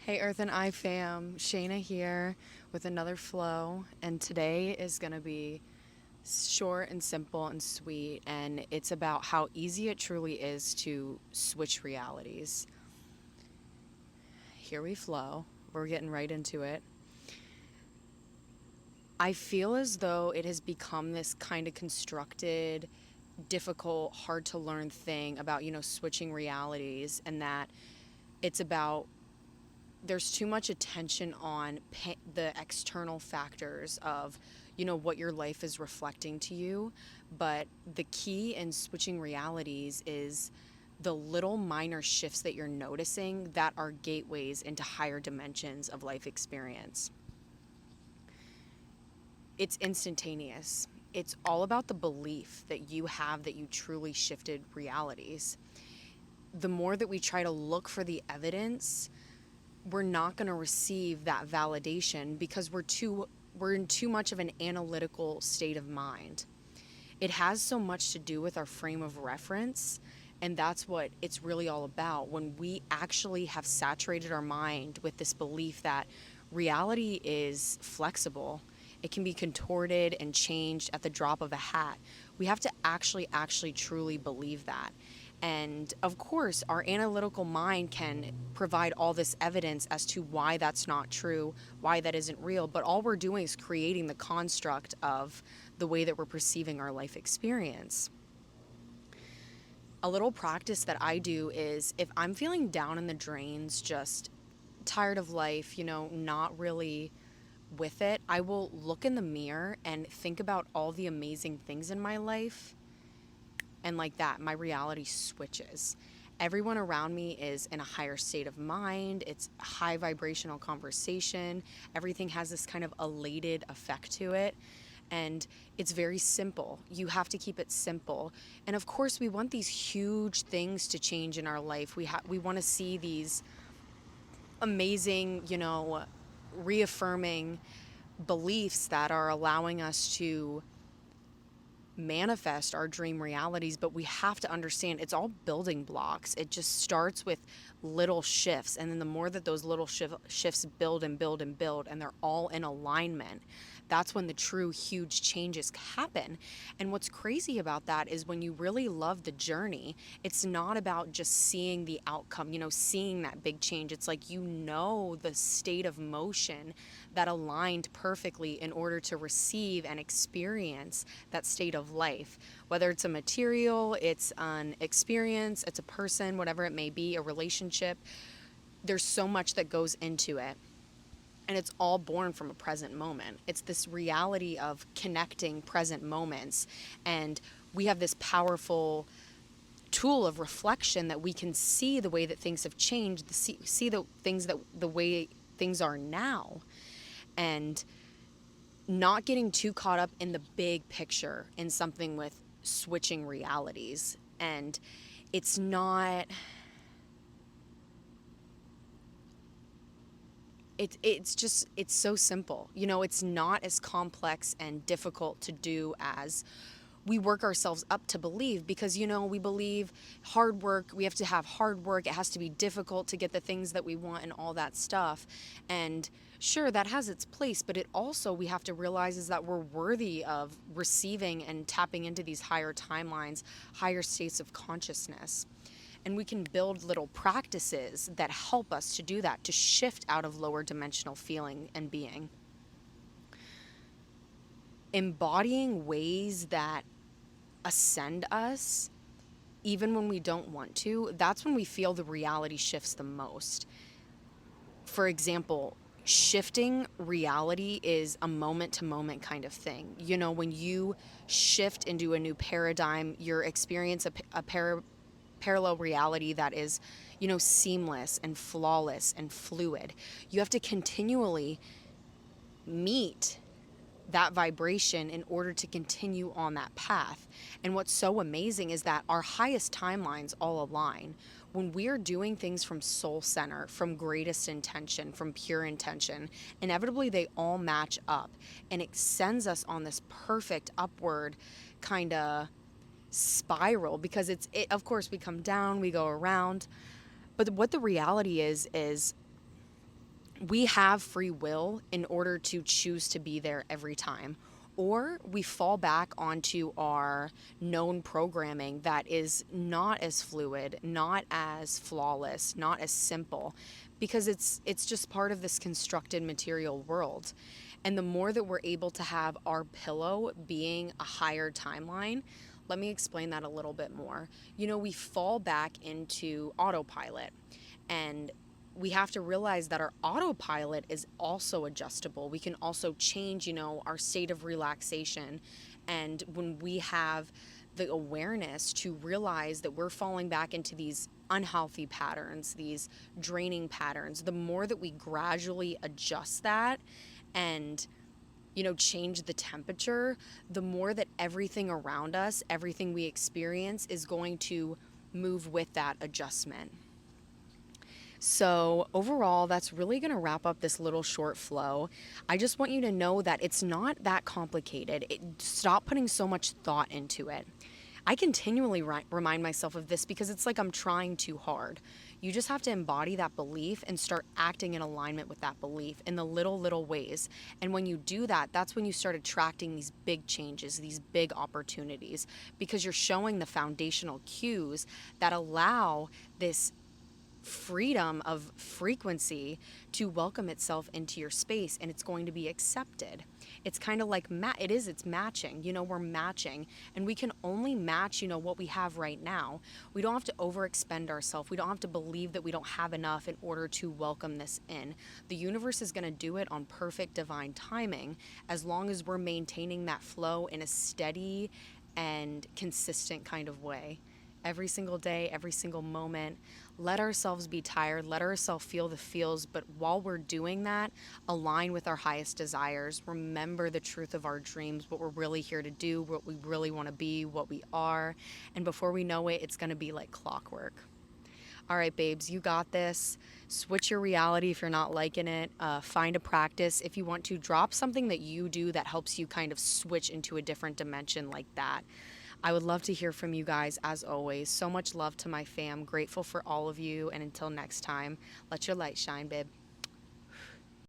Hey Earth and I fam, Shayna here with another flow, and today is gonna be short and simple and sweet, and it's about how easy it truly is to switch realities. Here we flow, we're getting right into it. I feel as though it has become this kind of constructed, difficult, hard to learn thing about, switching realities, and that it's about there's too much attention on the external factors of what your life is reflecting to you, but the key in switching realities is the little minor shifts that you're noticing that are gateways into higher dimensions of life experience. It's instantaneous. It's all about the belief that you have that you truly shifted realities. The more that we try to look for the evidence, we're not going to receive that validation because we're in too much of an analytical state of mind. It has so much to do with our frame of reference, and that's what it's really all about. When we actually have saturated our mind with this belief that reality is flexible, it can be contorted and changed at the drop of a hat. We have to actually truly believe that. And of course, our analytical mind can provide all this evidence as to why that's not true, why that isn't real, but all we're doing is creating the construct of the way that we're perceiving our life experience. A little practice that I do is if I'm feeling down in the drains, just tired of life, not really with it, I will look in the mirror and think about all the amazing things in my life, and like that, my reality switches. Everyone around me is in a higher state of mind. It's high vibrational conversation. Everything has this kind of elated effect to it. And it's very simple. You have to keep it simple. And of course, we want these huge things to change in our life. We want to see these amazing, reaffirming beliefs that are allowing us to manifest our dream realities, but we have to understand it's all building blocks. It just starts with little shifts, and then the more that those little shifts build and build and build, and they're all in alignment, that's when the true huge changes happen. And what's crazy about that is when you really love the journey, it's not about just seeing the outcome, seeing that big change. It's like the state of motion that aligned perfectly in order to receive and experience that state of life. Whether it's a material, it's an experience, it's a person, whatever it may be, a relationship, there's so much that goes into it. And it's all born from a present moment. It's this reality of connecting present moments. And we have this powerful tool of reflection that we can see the way that things have changed, see the things that the way things are now, and not getting too caught up in the big picture in something with switching realities. And it's not it's so simple. It's not as complex and difficult to do as we work ourselves up to believe, because we believe hard work, we have to have hard work, it has to be difficult to get the things that we want and all that stuff. And sure, that has its place, but it also, we have to realize, is that we're worthy of receiving and tapping into these higher timelines, higher states of consciousness. And we can build little practices that help us to do that, to shift out of lower dimensional feeling and being. Embodying ways that ascend us, even when we don't want to, that's when we feel the reality shifts the most. For example, shifting reality is a moment to moment kind of thing. When you shift into a new paradigm, you're experiencing a parallel reality that is, seamless and flawless and fluid. You have to continually meet that vibration in order to continue on that path. And what's so amazing is that our highest timelines all align. When we're doing things from soul center, from greatest intention, from pure intention, inevitably they all match up. And it sends us on this perfect upward kind of spiral, because it of course, we come down, we go around. But what the reality is we have free will in order to choose to be there every time. Or we fall back onto our known programming that is not as fluid, not as flawless, not as simple, because it's just part of this constructed material world. And the more that we're able to have our pillow being a higher timeline, let me explain that a little bit more. We fall back into autopilot, and we have to realize that our autopilot is also adjustable. We can also change, our state of relaxation. And when we have the awareness to realize that we're falling back into these unhealthy patterns, these draining patterns, the more that we gradually adjust that and change the temperature, the more that everything around us, everything we experience is going to move with that adjustment. So, overall, that's really going to wrap up this little short flow. I just want you to know that it's not that complicated. Stop putting so much thought into it. I continually remind myself of this because it's like I'm trying too hard. You just have to embody that belief and start acting in alignment with that belief in the little ways. And when you do that, that's when you start attracting these big changes, these big opportunities, because you're showing the foundational cues that allow this freedom of frequency to welcome itself into your space, and it's going to be accepted. It's kind of like it's matching. We're matching, and we can only match what we have right now. We don't have to overexpend ourselves. We don't have to believe that we don't have enough in order to welcome this in. The universe is going to do it on perfect divine timing, as long as we're maintaining that flow in a steady and consistent kind of way. Every single day, every single moment. Let ourselves be tired, let ourselves feel the feels, but while we're doing that, align with our highest desires. Remember the truth of our dreams, what we're really here to do, what we really want to be, what we are. And before we know it, it's going to be like clockwork. All right, babes, you got this. Switch your reality if you're not liking it. Find a practice. If you want to, drop something that you do that helps you kind of switch into a different dimension like that. I would love to hear from you guys as always. So much love to my fam. Grateful for all of you. And until next time, let your light shine, babe.